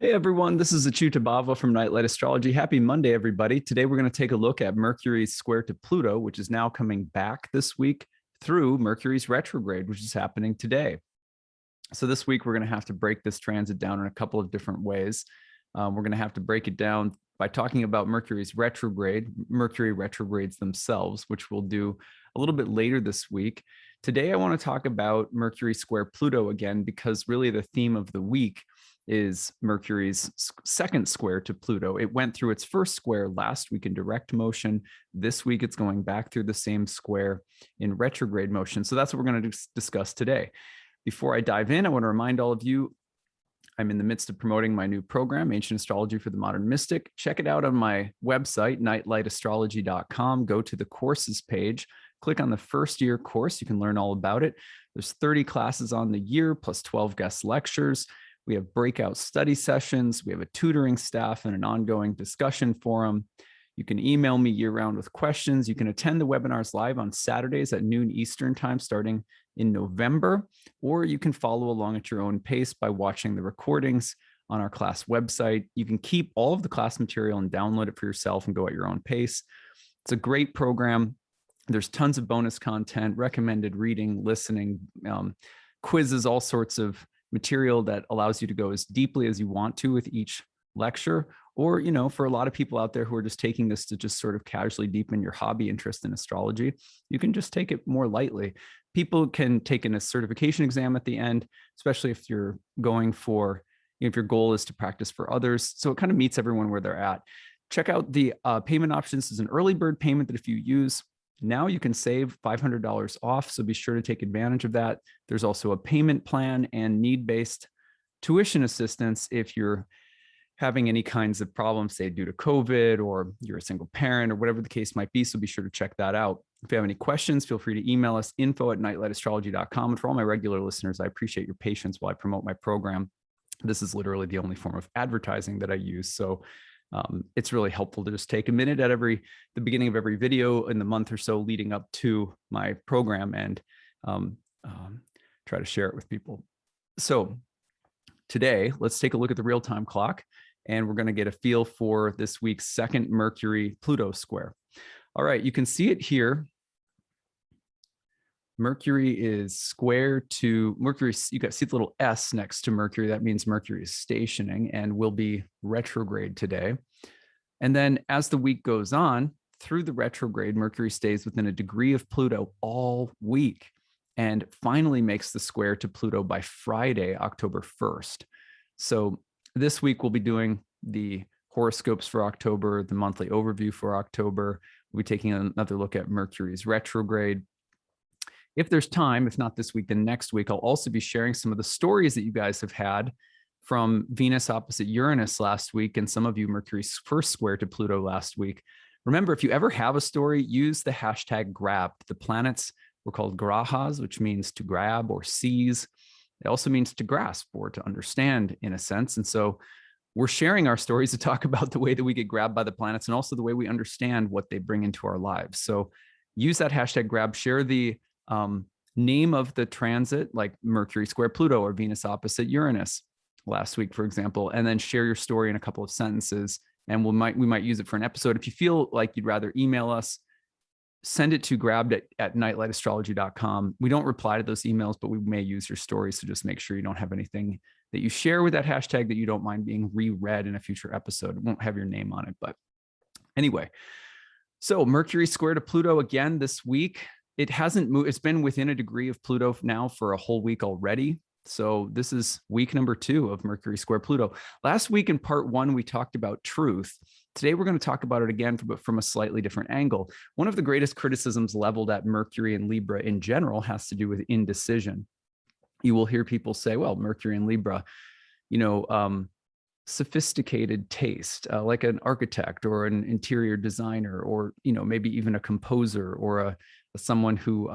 Hey everyone, this is acyuta-bhava from Nightlight Astrology. Happy Monday, everybody. Today we're going to take a look at Mercury's square to Pluto, which is now coming back this week through Mercury's retrograde, which is happening today. So this week we're going to have to break this transit down in a couple of different ways. We're going to have to break it down by talking about Mercury's retrograde, Mercury retrogrades themselves, which we'll do a little bit later this week. Today I want to talk about Mercury square Pluto again, because really the theme of the week is Mercury's second square to Pluto. It went through its first square last week in direct motion. This week, it's going back through the same square in retrograde motion. So that's what we're going to discuss today. Before I dive in, I want to remind all of you, I'm in the midst of promoting my new program, Ancient Astrology for the Modern Mystic. Check it out on my website, nightlightastrology.com. Go to the courses page, click on the first year course. You can learn all about it. There's 30 classes on the year, plus 12 guest lectures. We have breakout study sessions. We have a tutoring staff and an ongoing discussion forum. You can email me year-round with questions. You can attend the webinars live on Saturdays at noon Eastern time starting in November, or you can follow along at your own pace by watching the recordings on our class website. You can keep all of the class material and download it for yourself and go at your own pace. It's a great program. There's tons of bonus content, recommended reading, listening, quizzes, all sorts of material that allows you to go as deeply as you want to with each lecture. Or, you know, for a lot of people out there who are just taking this to just sort of casually deepen your hobby interest in astrology, you can just take it more lightly. People can take a certification exam at the end, especially if you're going for, if your goal is to practice for others. So it kind of meets everyone where they're at. Check out the payment options. There's an early bird payment that if you use now, you can save $500 off, so be sure to take advantage of that. There's also a payment plan and need-based tuition assistance if you're having any kinds of problems, say due to COVID, or you're a single parent, or whatever the case might be, so be sure to check that out. If you have any questions, feel free to email us, info@nightlightastrology.com. And for all my regular listeners, I appreciate your patience while I promote my program. This is literally the only form of advertising that I use, so it's really helpful to just take a minute at the beginning of every video in the month or so leading up to my program and try to share it with people. So today, let's take a look at the real-time clock, and we're going to get a feel for this week's second Mercury-Pluto square. All right, you can see it here. Mercury is square to Mercury. You got see the little S next to Mercury. That means Mercury is stationing and will be retrograde today. And then as the week goes on through the retrograde, Mercury stays within a degree of Pluto all week and finally makes the square to Pluto by Friday, October 1st. So this week we'll be doing the horoscopes for October, the monthly overview for October. We'll be taking another look at Mercury's retrograde. If there's time, if not this week, then next week, I'll also be sharing some of the stories that you guys have had from Venus opposite Uranus last week, and some of you Mercury's first square to Pluto last week. Remember, if you ever have a story, use the hashtag grab. The planets were called grahas, which means to grab or seize. It also means to grasp or to understand in a sense. And so we're sharing our stories to talk about the way that we get grabbed by the planets and also the way we understand what they bring into our lives. So use that hashtag grab, share the name of the transit, like Mercury square Pluto or Venus opposite Uranus last week, for example, and then share your story in a couple of sentences, and we might use it for an episode. If you feel like you'd rather email us, send it to grabbed at nightlightastrology.com. We don't reply to those emails, but we may use your story, so just make sure you don't have anything that you share with that hashtag that you don't mind being reread in a future episode. It won't have your name on it, but anyway. So Mercury square to Pluto again this week. It hasn't moved. It's been within a degree of Pluto now for a whole week already. So this is week number 2 of Mercury square Pluto. Last week in part 1, we talked about truth. Today, we're going to talk about it again, but from a slightly different angle. One of the greatest criticisms leveled at Mercury and Libra in general has to do with indecision. You will hear people say, well, Mercury and Libra, you know, sophisticated taste, like an architect or an interior designer, or, you know, maybe even a composer or someone who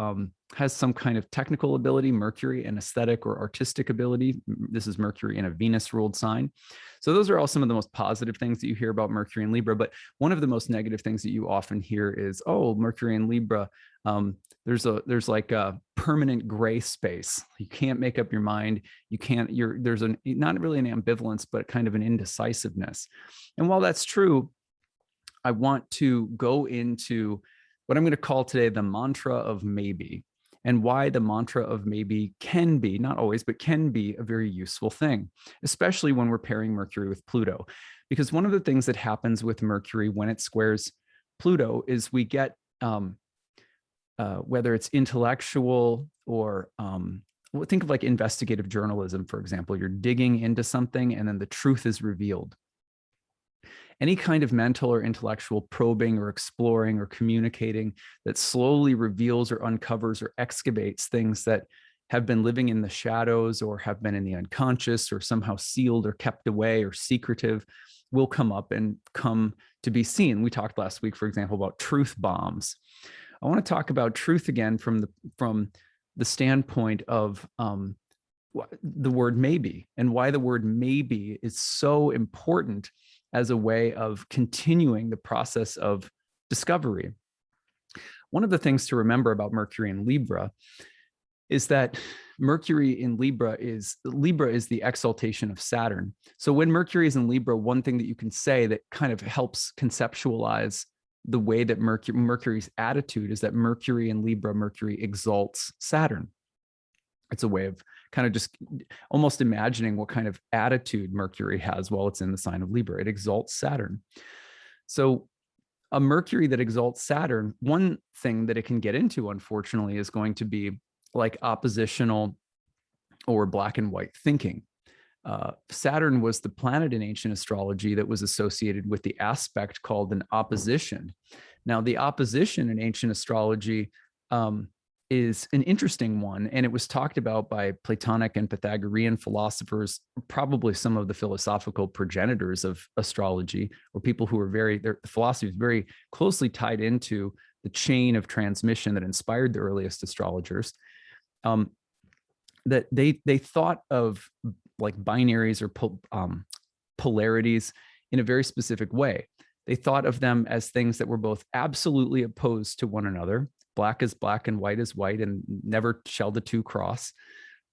has some kind of technical ability, Mercury, and aesthetic or artistic ability. This is Mercury in a Venus ruled sign. So those are all some of the most positive things that you hear about Mercury in Libra. But one of the most negative things that you often hear is, oh, Mercury in Libra, there's like a permanent gray space. You can't make up your mind. You can't, there's not really an ambivalence, but kind of an indecisiveness. And while that's true, I want to go into what I'm going to call today the mantra of maybe, and why the mantra of maybe can be, not always, but can be a very useful thing, especially when we're pairing Mercury with Pluto. Because one of the things that happens with Mercury when it squares Pluto is we get, whether it's intellectual or think of like investigative journalism, for example, you're digging into something and then the truth is revealed. Any kind of mental or intellectual probing or exploring or communicating that slowly reveals or uncovers or excavates things that have been living in the shadows or have been in the unconscious or somehow sealed or kept away or secretive will come up and come to be seen. We talked last week, for example, about truth bombs. I want to talk about truth again from the standpoint of the word maybe, and why the word maybe is so important as a way of continuing the process of discovery. One of the things to remember about Mercury in Libra is that Mercury in Libra is the exaltation of Saturn. So when Mercury is in Libra, one thing that you can say that kind of helps conceptualize the way that Mercury's attitude is that Mercury in Libra, Mercury exalts Saturn. It's a way of kind of just almost imagining what kind of attitude Mercury has while it's in the sign of Libra. It exalts Saturn. So a Mercury that exalts Saturn, one thing that it can get into, unfortunately, is going to be like oppositional or black and white thinking. Saturn was the planet in ancient astrology that was associated with the aspect called an opposition. Now, the opposition in ancient astrology is an interesting one, and it was talked about by Platonic and Pythagorean philosophers, probably some of the philosophical progenitors of astrology, or people who were their philosophy is very closely tied into the chain of transmission that inspired the earliest astrologers. That they thought of like binaries or polarities in a very specific way. They thought of them as things that were both absolutely opposed to one another. Black is black and white is white, and never shall the two cross.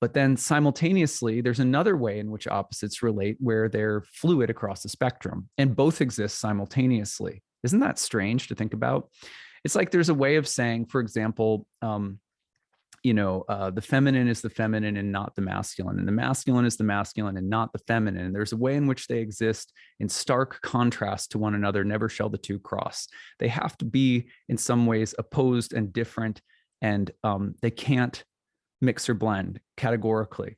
But then simultaneously, there's another way in which opposites relate where they're fluid across the spectrum and both exist simultaneously. Isn't that strange to think about? It's like there's a way of saying, for example, the feminine is the feminine and not the masculine, and the masculine is the masculine and not the feminine. And there's a way in which they exist in stark contrast to one another. Never shall the two cross. They have to be in some ways opposed and different, and they can't mix or blend categorically.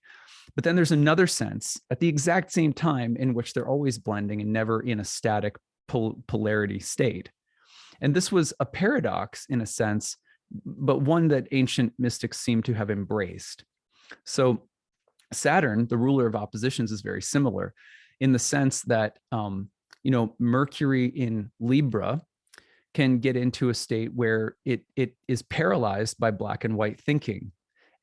But then there's another sense at the exact same time in which they're always blending and never in a static polarity state. And this was a paradox in a sense, but one that ancient mystics seem to have embraced. So Saturn, the ruler of oppositions, is very similar in the sense that, Mercury in Libra can get into a state where it is paralyzed by black and white thinking.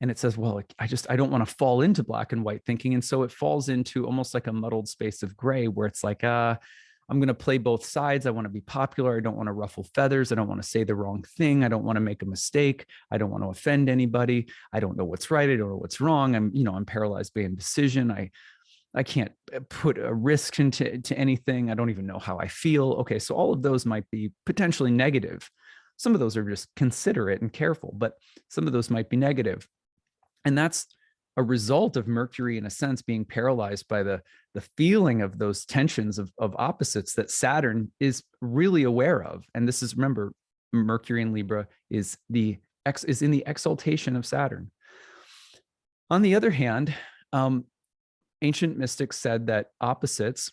And it says, well, I don't want to fall into black and white thinking. And so it falls into almost like a muddled space of gray where it's like, I'm going to play both sides. I want to be popular. I don't want to ruffle feathers. I don't want to say the wrong thing. I don't want to make a mistake. I don't want to offend anybody. I don't know what's right. I don't know what's wrong. I'm paralyzed by indecision. I can't put a risk into anything. I don't even know how I feel. Okay, so all of those might be potentially negative. Some of those are just considerate and careful, but some of those might be negative. And that's a result of Mercury, in a sense, being paralyzed by the feeling of those tensions of opposites that Saturn is really aware of. And this is, remember, Mercury in Libra is in the exaltation of Saturn. On the other hand, ancient mystics said that opposites,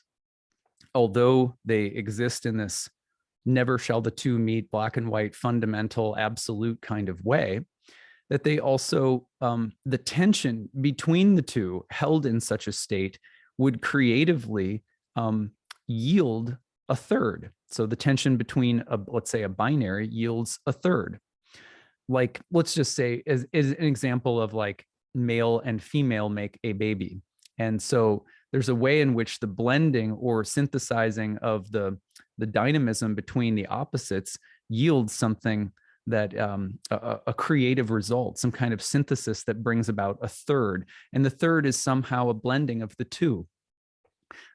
although they exist in this never shall the two meet, black and white, fundamental, absolute kind of way, that they also, the tension between the two held in such a state would creatively yield a third. So the tension between, let's say, a binary yields a third. like, let's just say is an example of like male and female make a baby. And so there's a way in which the blending or synthesizing of the dynamism between the opposites yields something that a creative result, some kind of synthesis that brings about a third. And the third is somehow a blending of the two.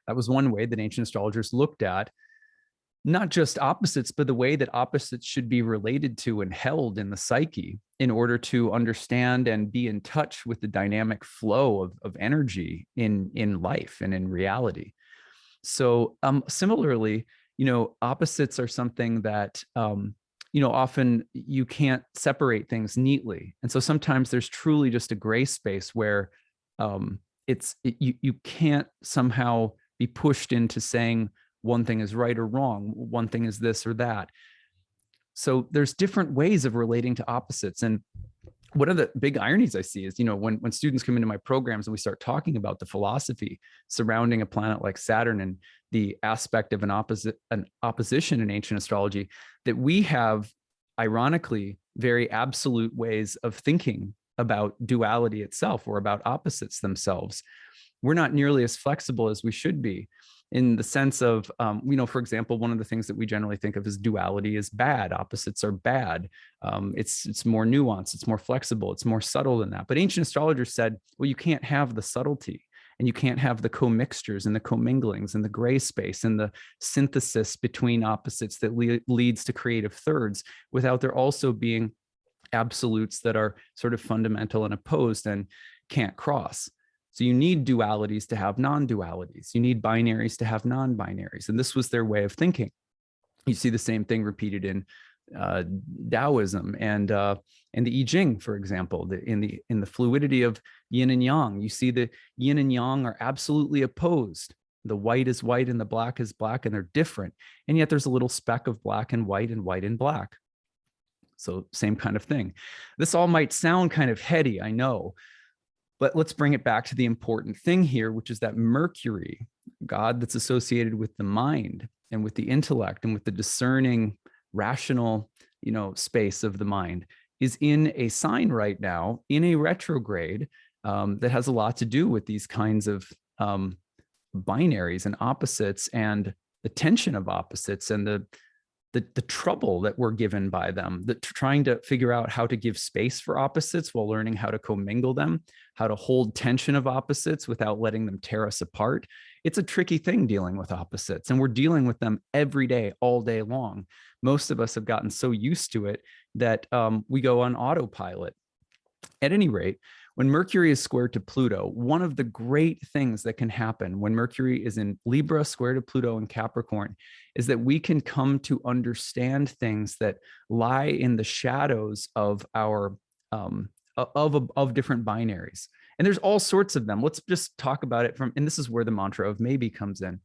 That was one way that ancient astrologers looked at not just opposites, but the way that opposites should be related to and held in the psyche in order to understand and be in touch with the dynamic flow of energy in life and in reality. So similarly, opposites are something that, often you can't separate things neatly. And so sometimes there's truly just a gray space where you can't somehow be pushed into saying one thing is right or wrong, one thing is this or that. So there's different ways of relating to opposites. And one of the big ironies I see is, when students come into my programs and we start talking about the philosophy surrounding a planet like Saturn and the aspect of an opposition in ancient astrology, that we have, ironically, very absolute ways of thinking about duality itself or about opposites themselves. We're not nearly as flexible as we should be, in the sense of, for example, one of the things that we generally think of as duality is bad. Opposites are bad. It's more nuanced, it's more flexible, it's more subtle than that. But ancient astrologers said, well, you can't have the subtlety, and you can't have the commixtures and the comminglings and the gray space and the synthesis between opposites that leads to creative thirds without there also being absolutes that are sort of fundamental and opposed and can't cross. So you need dualities to have non-dualities. You need binaries to have non-binaries. And this was their way of thinking. You see the same thing repeated in Taoism and the I Ching, for example, in the fluidity of yin and yang. You see the yin and yang are absolutely opposed. The white is white and the black is black, and they're different. And yet there's a little speck of black and white and black. So same kind of thing. This all might sound kind of heady, I know. But let's bring it back to the important thing here, which is that Mercury, God that's associated with the mind and with the intellect and with the discerning, rational, space of the mind, is in a sign right now in a retrograde that has a lot to do with these kinds of binaries and opposites and the tension of opposites and the trouble that we're given by them, that trying to figure out how to give space for opposites while learning how to commingle them, how to hold tension of opposites without letting them tear us apart. It's a tricky thing dealing with opposites, and we're dealing with them every day, all day long. Most of us have gotten so used to it that we go on autopilot. At any rate, when Mercury is square to Pluto, one of the great things that can happen when Mercury is in Libra square to Pluto and Capricorn is that we can come to understand things that lie in the shadows of our of different binaries. And there's all sorts of them. Let's just talk about it and this is where the mantra of maybe comes in.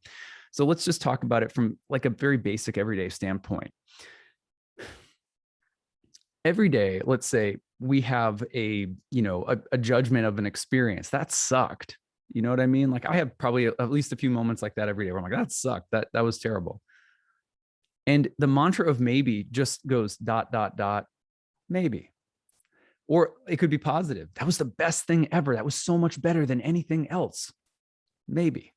So let's just talk about it from like a very basic everyday standpoint. Every day, let's say we have a judgment of an experience that sucked. You know what I mean? Like I have probably at least a few moments like that every day where I'm like, that sucked. That was terrible. And the mantra of maybe just goes ... maybe. Or it could be positive. That was the best thing ever. That was so much better than anything else. Maybe.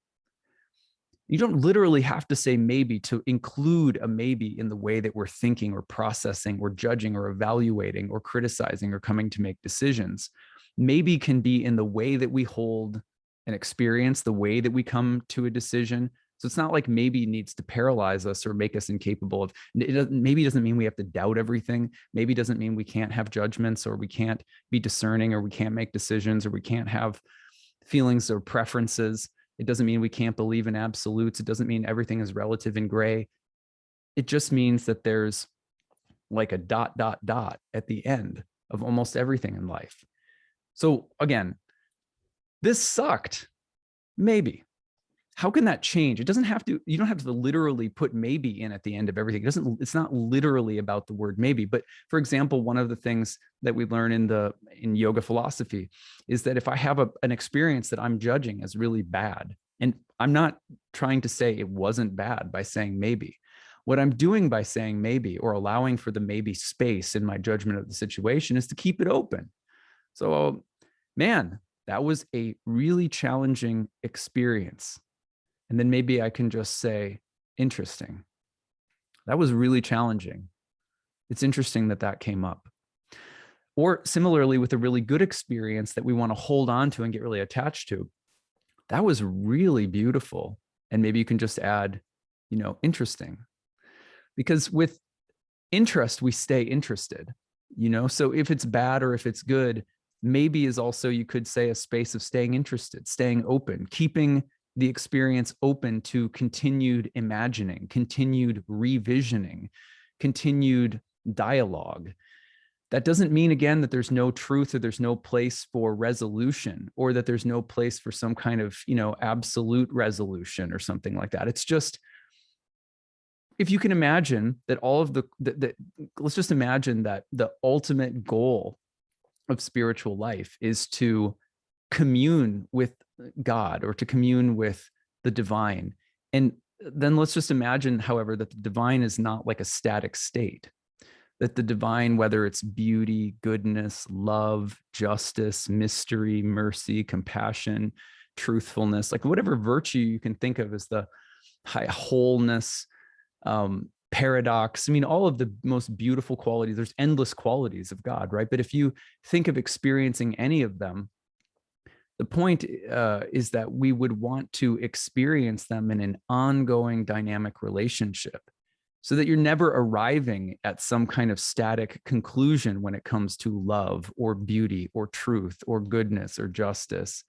You don't literally have to say maybe to include a maybe in the way that we're thinking or processing or judging or evaluating or criticizing or coming to make decisions. Maybe can be in the way that we hold an experience, the way that we come to a decision. So it's not like maybe needs to paralyze us or make us incapable of, maybe doesn't mean we have to doubt everything. Maybe doesn't mean we can't have judgments or we can't be discerning or we can't make decisions or we can't have feelings or preferences. It doesn't mean we can't believe in absolutes. It doesn't mean everything is relative and gray. It just means that there's like a ... at the end of almost everything in life. So again, this sucked. Maybe. How can that change? It doesn't have to, you don't have to literally put maybe in at the end of everything. It's not literally about the word maybe. But for example, one of the things that we learn in yoga philosophy is that if I have an experience that I'm judging as really bad, and I'm not trying to say it wasn't bad by saying maybe, What I'm doing by saying maybe or allowing for the maybe space in my judgment of the situation is to keep it open. So, man, that was a really challenging experience. And then maybe I can just say, interesting. That was really challenging. It's interesting that that came up. Or similarly, with a really good experience that we want to hold on to and get really attached to, that was really beautiful. And maybe you can just add, interesting. Because with interest, we stay interested, So if it's bad or if it's good, maybe is also, you could say, a space of staying interested, staying open, keeping the experience open to continued imagining, continued revisioning, continued dialogue. That doesn't mean, again, that there's no truth or there's no place for resolution or that there's no place for some kind of, absolute resolution or something like that. It's just, if you can imagine that all of let's just imagine that the ultimate goal of spiritual life is to commune with God or to commune with the divine. And then let's just imagine, however, that the divine is not like a static state, that the divine, whether it's beauty, goodness, love, justice, mystery, mercy, compassion, truthfulness, like whatever virtue you can think of as the high wholeness, paradox. I mean, all of the most beautiful qualities, there's endless qualities of God, right? But if you think of experiencing any of them, the point is that we would want to experience them in an ongoing dynamic relationship so that you're never arriving at some kind of static conclusion when it comes to love or beauty or truth or goodness or justice.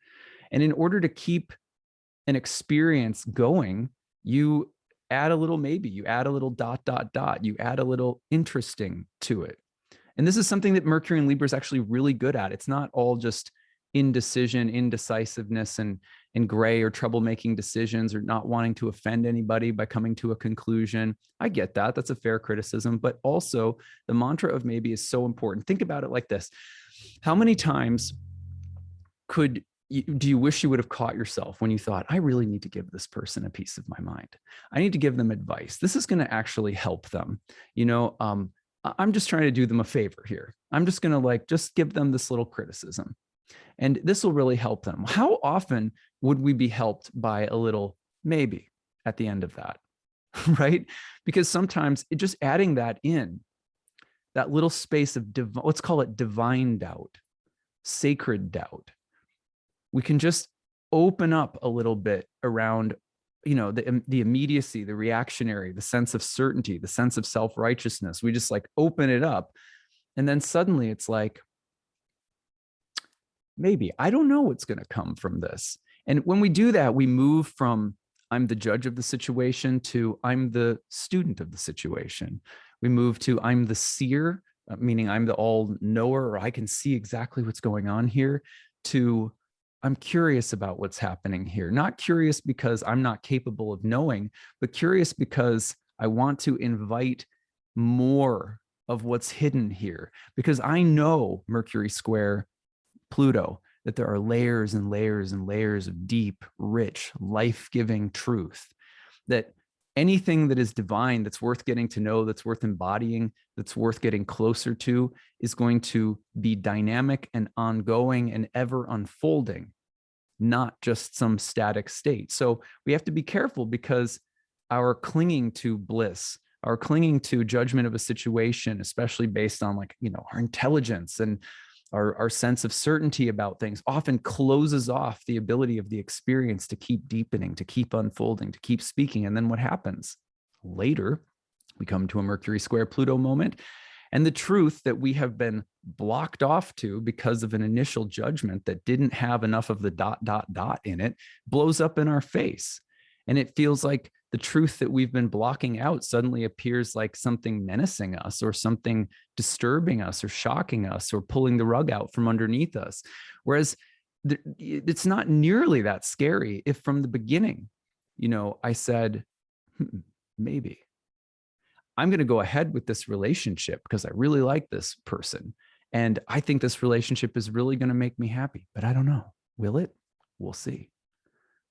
And in order to keep an experience going, you add a little maybe, you add a little ... you add a little interesting to it. And this is something that Mercury and Libra is actually really good at. It's not all just indecision, indecisiveness, and gray or troublemaking decisions or not wanting to offend anybody by coming to a conclusion. I get that. That's a fair criticism. But also the mantra of maybe is so important. Think about it like this. How many times do you wish you would have caught yourself when you thought, I really need to give this person a piece of my mind. I need to give them advice. This is going to actually help them. I'm just trying to do them a favor here. I'm just going to just give them this little criticism. And this will really help them. How often would we be helped by a little maybe at the end of that, right? Because sometimes just adding that in, that little space of, let's call it divine doubt, sacred doubt, we can just open up a little bit around, the immediacy, the reactionary, the sense of certainty, the sense of self-righteousness. We just open it up. And then suddenly it's maybe, I don't know what's going to come from this. And when we do that, we move from I'm the judge of the situation to I'm the student of the situation. We move to I'm the seer, meaning I'm the all knower, or I can see exactly what's going on here, to I'm curious about what's happening here. Not curious because I'm not capable of knowing, but curious because I want to invite more of what's hidden here. Because I know Mercury square Pluto, that there are layers and layers and layers of deep, rich, life-giving truth, that anything that is divine, that's worth getting to know, that's worth embodying, that's worth getting closer to, is going to be dynamic and ongoing and ever unfolding, not just some static state. So we have to be careful, because our clinging to bliss, our clinging to judgment of a situation, especially based on our intelligence and our sense of certainty about things, often closes off the ability of the experience to keep deepening, to keep unfolding, to keep speaking. And then what happens? Later, we come to a Mercury square Pluto moment, and the truth that we have been blocked off to because of an initial judgment that didn't have enough of the ... in it blows up in our face. And it feels like the truth that we've been blocking out suddenly appears like something menacing us, or something disturbing us, or shocking us, or pulling the rug out from underneath us. Whereas it's not nearly that scary if from the beginning, I said, maybe I'm going to go ahead with this relationship because I really like this person. And I think this relationship is really going to make me happy, but I don't know. Will it? We'll see.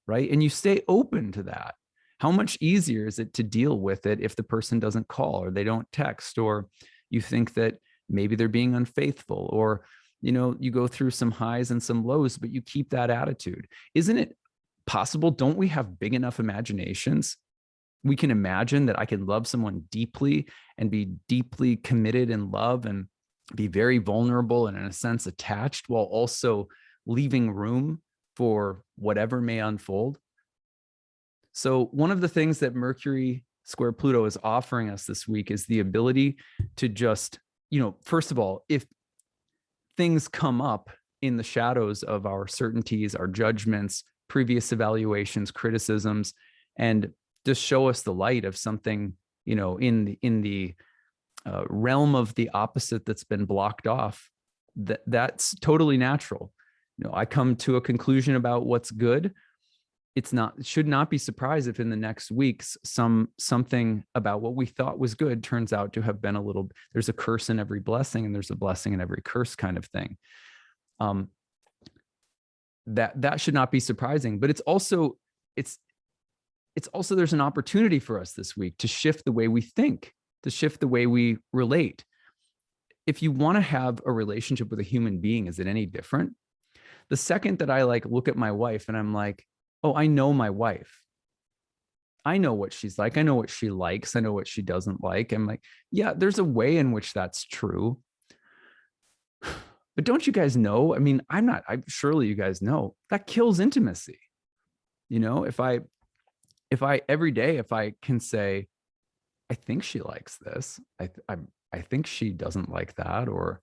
Right? And you stay open to that. How much easier is it to deal with it if the person doesn't call or they don't text, or you think that maybe they're being unfaithful, or you go through some highs and some lows, but you keep that attitude? Isn't it possible? Don't we have big enough imaginations? We can imagine that I can love someone deeply and be deeply committed in love and be very vulnerable and in a sense attached, while also leaving room for whatever may unfold. So one of the things that Mercury square Pluto is offering us this week is the ability to just, first of all, if things come up in the shadows of our certainties, our judgments, previous evaluations, criticisms, and just show us the light of something, in the realm of the opposite that's been blocked off, that's totally natural. I come to a conclusion about what's good. It should not be surprised if in the next weeks something about what we thought was good turns out to have been there's a curse in every blessing and there's a blessing in every curse kind of thing. That should not be surprising, but it's also there's an opportunity for us this week to shift the way we think, to shift the way we relate. If you want to have a relationship with a human being, is it any different? The second that I look at my wife and I'm like, oh, I know my wife. I know what she's like. I know what she likes. I know what she doesn't like. I'm like, yeah, there's a way in which that's true. But don't you guys know? I mean, surely you guys know that kills intimacy. If I every day, if I can say, I think she likes this, I think she doesn't like that, or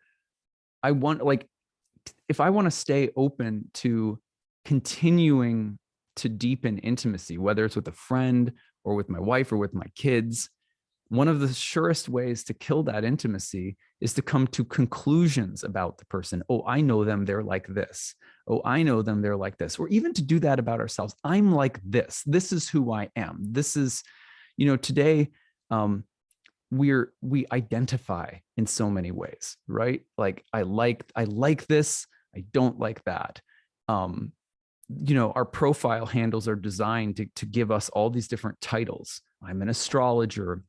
if I want to stay open to continuing to deepen intimacy, whether it's with a friend or with my wife or with my kids, one of the surest ways to kill that intimacy is to come to conclusions about the person. Oh, I know them, they're like this. Oh, I know them, they're like this. Or even to do that about ourselves. I'm like this. This is who I am. This is, today, we identify in so many ways, right? Like I like this, I don't like that. Our profile handles are designed to give us all these different titles. I'm an astrologer,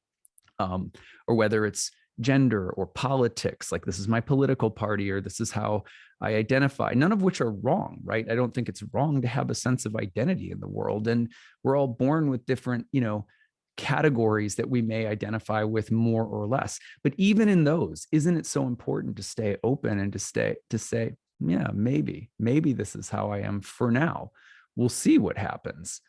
or whether it's gender or politics, like this is my political party, or this is how I identify, none of which are wrong, right? I don't think it's wrong to have a sense of identity in the world. And we're all born with different, categories that we may identify with more or less. But even in those, isn't it so important to stay open and to say, yeah, maybe this is how I am for now. We'll see what happens.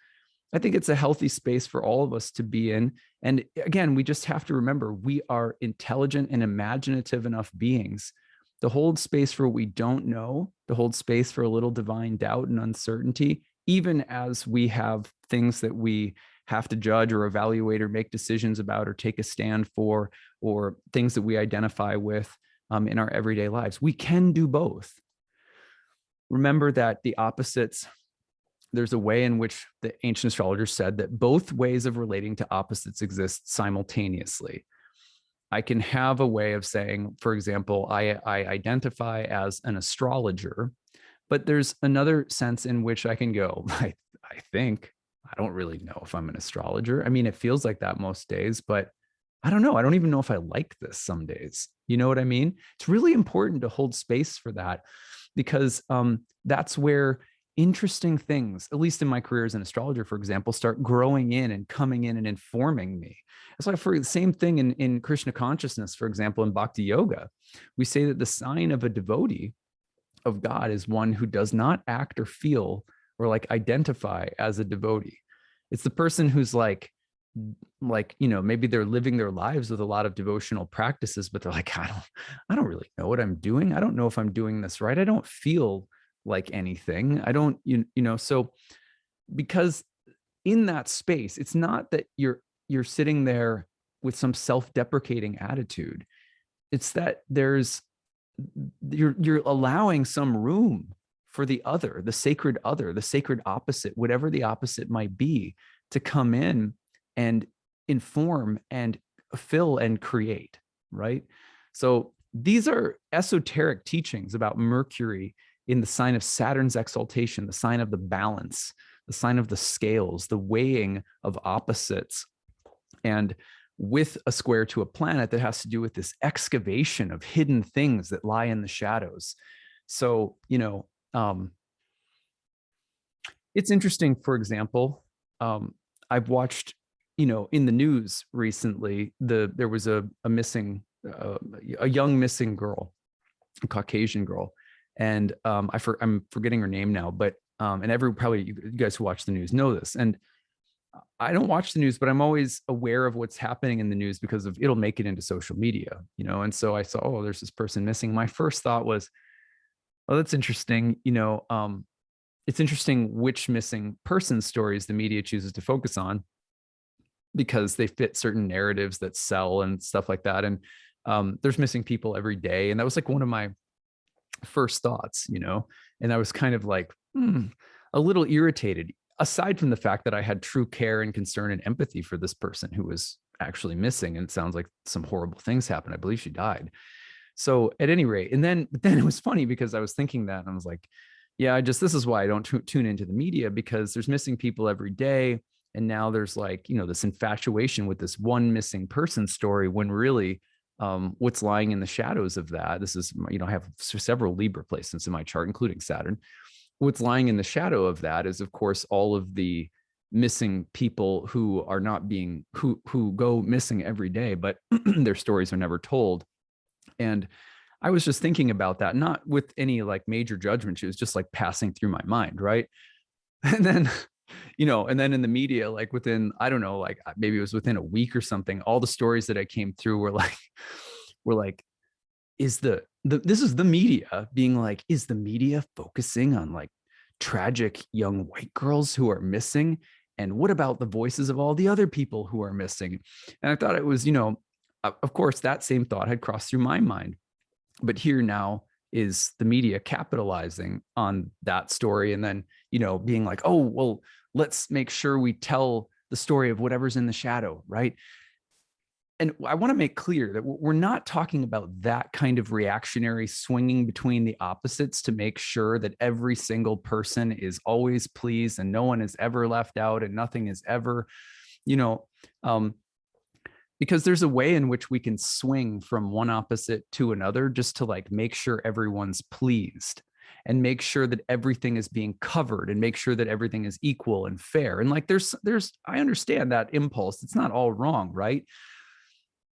I think it's a healthy space for all of us to be in. And again, we just have to remember we are intelligent and imaginative enough beings to hold space for what we don't know, to hold space for a little divine doubt and uncertainty, even as we have things that we have to judge or evaluate or make decisions about or take a stand for, or things that we identify with in our everyday lives. We can do both. Remember that the opposites, there's a way in which the ancient astrologers said that both ways of relating to opposites exist simultaneously. I can have a way of saying, for example, I identify as an astrologer, but there's another sense in which I can go, I think, I don't really know if I'm an astrologer. I mean, it feels like that most days, but I don't know. I don't even know if I like this some days. You know what I mean? It's really important to hold space for that, because that's where interesting things, at least in my career as an astrologer, for example, start growing in and coming in and informing me. That's why, for the same thing in Krishna consciousness, for example, in Bhakti Yoga, we say that the sign of a devotee of God is one who does not act or feel or identify as a devotee. It's the person who's maybe they're living their lives with a lot of devotional practices, but they're like, I don't really know what I'm doing. I don't know if I'm doing this right. I don't feel like anything. I don't, so because in that space, it's not that you're sitting there with some self-deprecating attitude. It's that you're allowing some room for the other, the sacred opposite, whatever the opposite might be, to come in and inform and fill and create, right? So these are esoteric teachings about Mercury in the sign of Saturn's exaltation, the sign of the balance, the sign of the scales, the weighing of opposites. And with a square to a planet that has to do with this excavation of hidden things that lie in the shadows. So, it's interesting, for example, I've watched, in the news recently, there was a a young missing girl, a Caucasian girl. And I'm forgetting her name now, but and probably you guys who watch the news know this. And I don't watch the news, but I'm always aware of what's happening in the news because it'll make it into social media, And so I saw, oh, there's this person missing. My first thought was, oh, that's interesting. It's interesting which missing person stories the media chooses to focus on because they fit certain narratives that sell and stuff like that. And there's missing people every day. And that was like one of my first thoughts, and I was kind of like, a little irritated, aside from the fact that I had true care and concern and empathy for this person who was actually missing. And it sounds like some horrible things happened. I believe she died. So at any rate, but then it was funny because I was thinking that and I was like, yeah, this is why I don't tune into the media, because there's missing people every day. And now there's like, this infatuation with this one missing person story when really what's lying in the shadows of that. This is, I have several Libra placements in my chart, including Saturn. What's lying in the shadow of that is, of course, all of the missing people who are not being, who go missing every day, but their stories are never told. And I was just thinking about that, not with any like major judgment. It was just like passing through my mind, right? And then, and then in the media, like within, I don't know, like maybe it was within a week or something, all the stories that I came through were like, this is the media being like, is the media focusing on like tragic young white girls who are missing? And what about the voices of all the other people who are missing? And I thought it was, of course, that same thought had crossed through my mind. But here now is the media capitalizing on that story and then, being like, oh, well, let's make sure we tell the story of whatever's in the shadow, right? And I want to make clear that we're not talking about that kind of reactionary swinging between the opposites to make sure that every single person is always pleased and no one is ever left out and nothing is ever, because there's a way in which we can swing from one opposite to another just to like make sure everyone's pleased and make sure that everything is being covered and make sure that everything is equal and fair. And like I understand that impulse. It's not all wrong, right?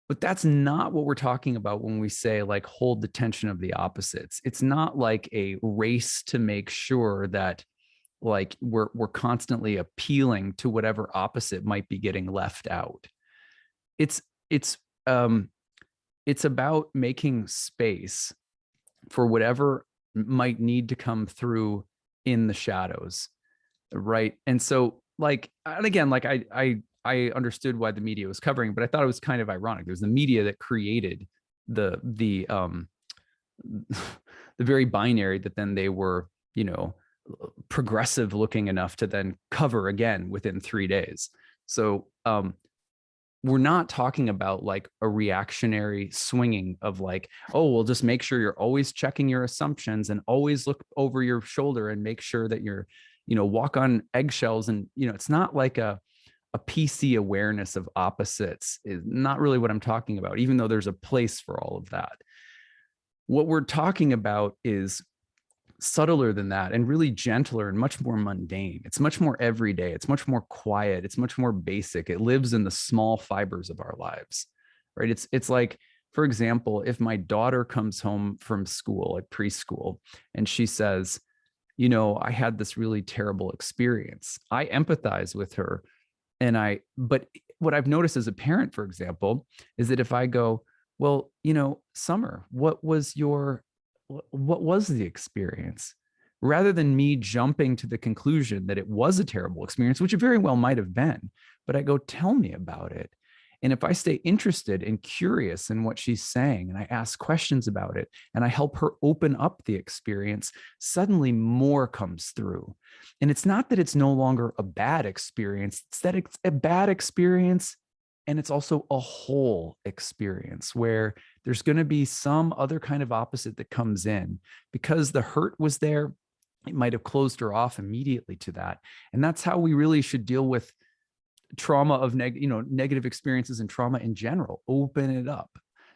But that's not what we're talking about when we say like hold the tension of the opposites. It's not like a race to make sure that like we're constantly appealing to whatever opposite might be getting left out. It's about making space for whatever might need to come through in the shadows, right? And so like, and again, like I understood why the media was covering, but I thought it was kind of ironic. There's the media that created the very binary that then they were, progressive looking enough to then cover again within 3 days. So we're not talking about like a reactionary swinging of like, oh, well, just make sure you're always checking your assumptions and always look over your shoulder and make sure that you're, walk on eggshells. And, it's not like a PC awareness of opposites is not really what I'm talking about, even though there's a place for all of that. What we're talking about is subtler than that and really gentler and much more mundane. It's much more everyday. It's much more quiet. It's much more basic. It lives in the small fibers of our lives, right? It's like, for example, if my daughter comes home from school, like preschool, and she says, I had this really terrible experience. I empathize with her. But what I've noticed as a parent, for example, is that if I go, well, Summer, what was the experience? Rather than me jumping to the conclusion that it was a terrible experience, which it very well might have been, but I go, tell me about it. And if I stay interested and curious in what she's saying, and I ask questions about it, and I help her open up the experience, suddenly more comes through. And it's not that it's no longer a bad experience, it's that it's a bad experience. And it's also a whole experience where there's going to be some other kind of opposite that comes in because the hurt was there, it might have closed her off immediately to that. And that's how we really should deal with trauma of negative experiences and trauma in general. Open it up.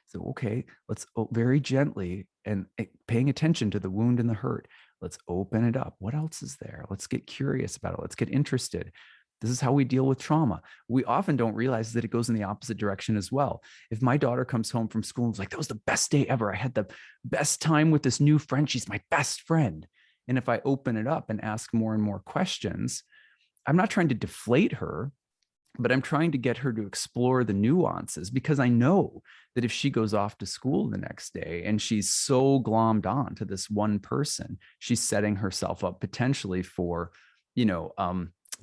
So, okay, let's very gently and paying attention to the wound and the hurt. Let's open it up. What else is there? Let's get curious about it. Let's get interested. This is how we deal with trauma. We often don't realize that it goes in the opposite direction as well. If my daughter comes home from school and is like, that was the best day ever. I had the best time with this new friend. She's my best friend. And if I open it up and ask more and more questions, I'm not trying to deflate her, but I'm trying to get her to explore the nuances, because I know that if she goes off to school the next day and she's so glommed on to this one person, she's setting herself up potentially for,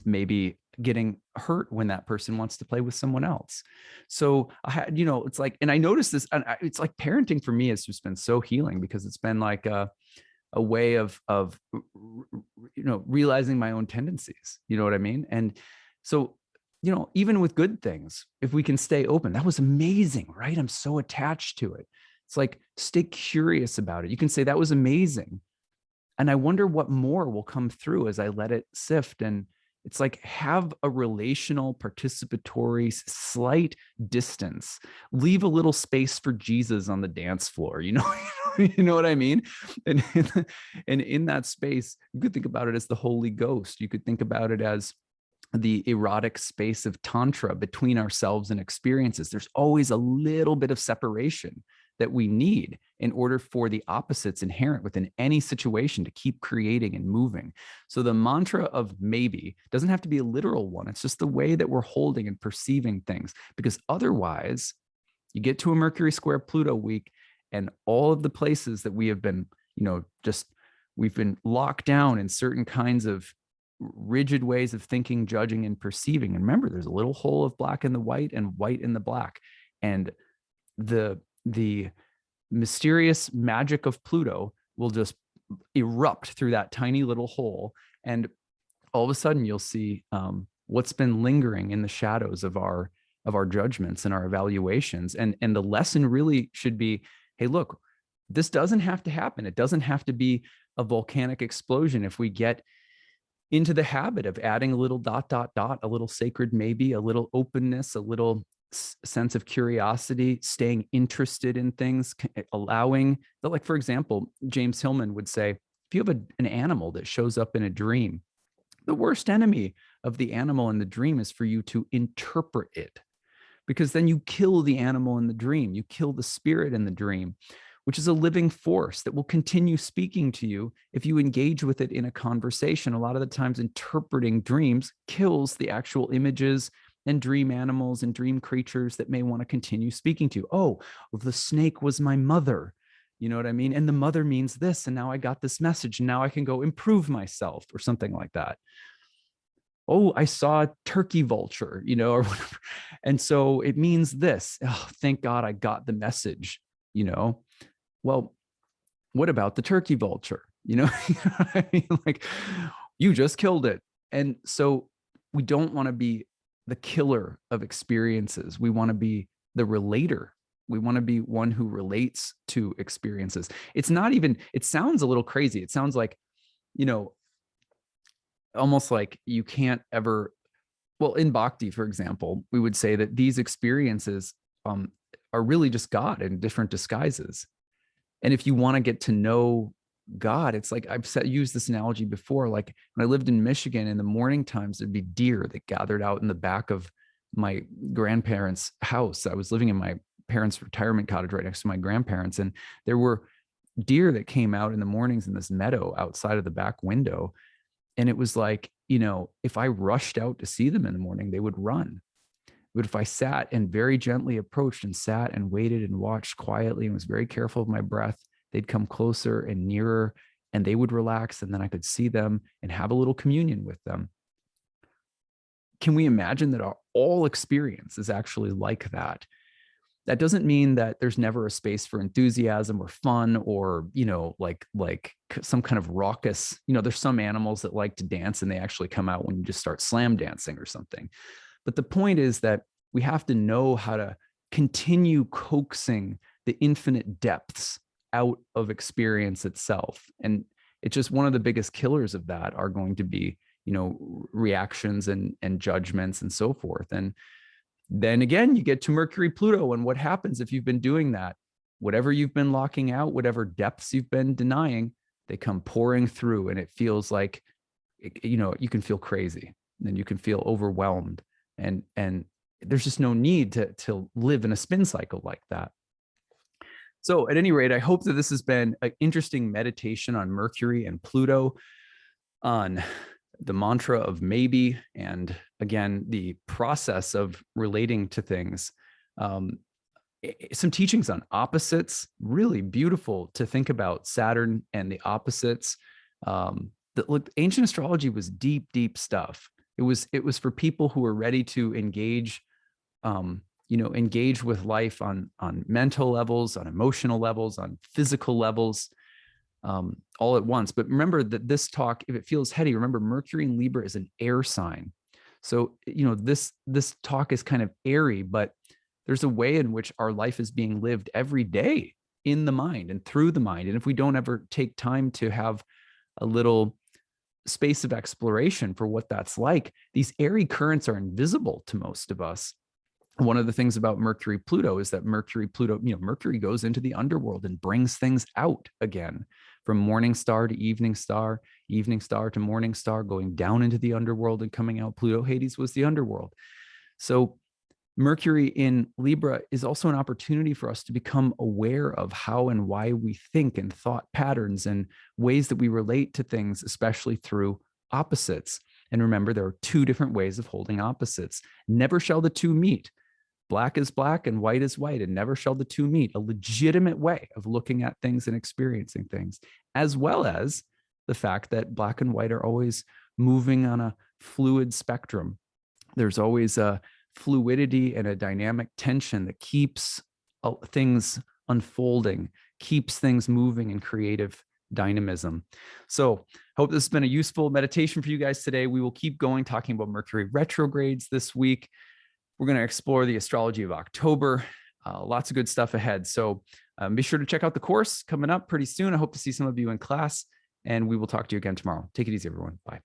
maybe getting hurt when that person wants to play with someone else. So I had, it's like, and I noticed this, and it's like parenting for me has just been so healing, because it's been like a way of realizing my own tendencies. You know what I mean? And so, even with good things, if we can stay open, that was amazing, right? I'm so attached to it. It's like, stay curious about it. You can say that was amazing, and I wonder what more will come through as I let it sift. And it's like, have a relational, participatory, slight distance. Leave a little space for Jesus on the dance floor. You know what I mean? And in that space, you could think about it as the Holy Ghost. You could think about it as the erotic space of tantra between ourselves and experiences. There's always a little bit of separation that we need in order for the opposites inherent within any situation to keep creating and moving. So the mantra of maybe doesn't have to be a literal one. It's just the way that we're holding and perceiving things, because otherwise you get to a Mercury square Pluto week, and all of the places that we have been, we've been locked down in certain kinds of rigid ways of thinking, judging, and perceiving. And remember, there's a little hole of black in the white and white in the black. And the mysterious magic of Pluto will just erupt through that tiny little hole. And all of a sudden you'll see what's been lingering in the shadows of our judgments and our evaluations. And the lesson really should be, hey, look, this doesn't have to happen. It doesn't have to be a volcanic explosion. If we get into the habit of adding a little ... a little sacred maybe, a little openness, a little sense of curiosity, staying interested in things, allowing that, like, for example, James Hillman would say, if you have an animal that shows up in a dream, the worst enemy of the animal in the dream is for you to interpret it, because then you kill the animal in the dream. You kill the spirit in the dream, which is a living force that will continue speaking to you if you engage with it in a conversation. A lot of the times interpreting dreams kills the actual images and dream animals and dream creatures that may want to continue speaking to you. Oh, well, the snake was my mother. You know what I mean? And the mother means this. And now I got this message. And now I can go improve myself, or something like that. Oh, I saw a turkey vulture, or whatever. And so it means this. Oh, thank God I got the message, Well, what about the turkey vulture? I mean, like, you just killed it. And so we don't want to be the killer of experiences. We want to be the relator. We want to be one who relates to experiences. It's not even, it sounds a little crazy. It sounds like, almost like you can't ever, well, in Bhakti, for example, we would say that these experiences are really just God in different disguises. And if you want to get to know God, it's like I've used this analogy before. Like when I lived in Michigan, in the morning times, there'd be deer that gathered out in the back of my grandparents' house. I was living in my parents' retirement cottage right next to my grandparents. And there were deer that came out in the mornings in this meadow outside of the back window. And it was like, if I rushed out to see them in the morning, they would run. But if I sat and very gently approached and sat and waited and watched quietly and was very careful of my breath, they'd come closer and nearer, and they would relax. And then I could see them and have a little communion with them. Can we imagine that our all experience is actually like that? That doesn't mean that there's never a space for enthusiasm or fun or, like some kind of raucous, there's some animals that like to dance and they actually come out when you just start slam dancing or something. But the point is that we have to know how to continue coaxing the infinite depths out of experience itself. And it's just one of the biggest killers of that are going to be, reactions and judgments and so forth. And then again, you get to Mercury, Pluto, and what happens if you've been doing that? Whatever you've been locking out, whatever depths you've been denying, they come pouring through, and it feels like, you can feel crazy, and you can feel overwhelmed, and there's just no need to live in a spin cycle like that. So at any rate, I hope that this has been an interesting meditation on Mercury and Pluto, on the mantra of maybe, and again, the process of relating to things. Some teachings on opposites, really beautiful to think about Saturn and the opposites. Look, ancient astrology was deep, deep stuff. It was for people who were ready to engage, engage with life on mental levels, on emotional levels, on physical levels, all at once. But remember that this talk, if it feels heady, remember Mercury in Libra is an air sign. So, this talk is kind of airy, but there's a way in which our life is being lived every day in the mind and through the mind. And if we don't ever take time to have a little space of exploration for what that's like, these airy currents are invisible to most of us. One of the things about Mercury Pluto is that Mercury goes into the underworld and brings things out again, from morning star to evening star to morning star, going down into the underworld and coming out. Pluto, Hades, was the underworld. So Mercury in Libra is also an opportunity for us to become aware of how and why we think, and thought patterns and ways that we relate to things, especially through opposites. And remember, there are two different ways of holding opposites. Never shall the two meet. Black is black and white is white, and never shall the two meet. A legitimate way of looking at things and experiencing things, as well as the fact that black and white are always moving on a fluid spectrum. There's always a fluidity and a dynamic tension that keeps things unfolding, keeps things moving in creative dynamism. So hope this has been a useful meditation for you guys today. We will keep going, talking about Mercury retrogrades this week. We're going to explore the astrology of October. Lots of good stuff ahead. So be sure to check out the course coming up pretty soon. I hope to see some of you in class, and we will talk to you again tomorrow. Take it easy, everyone. Bye.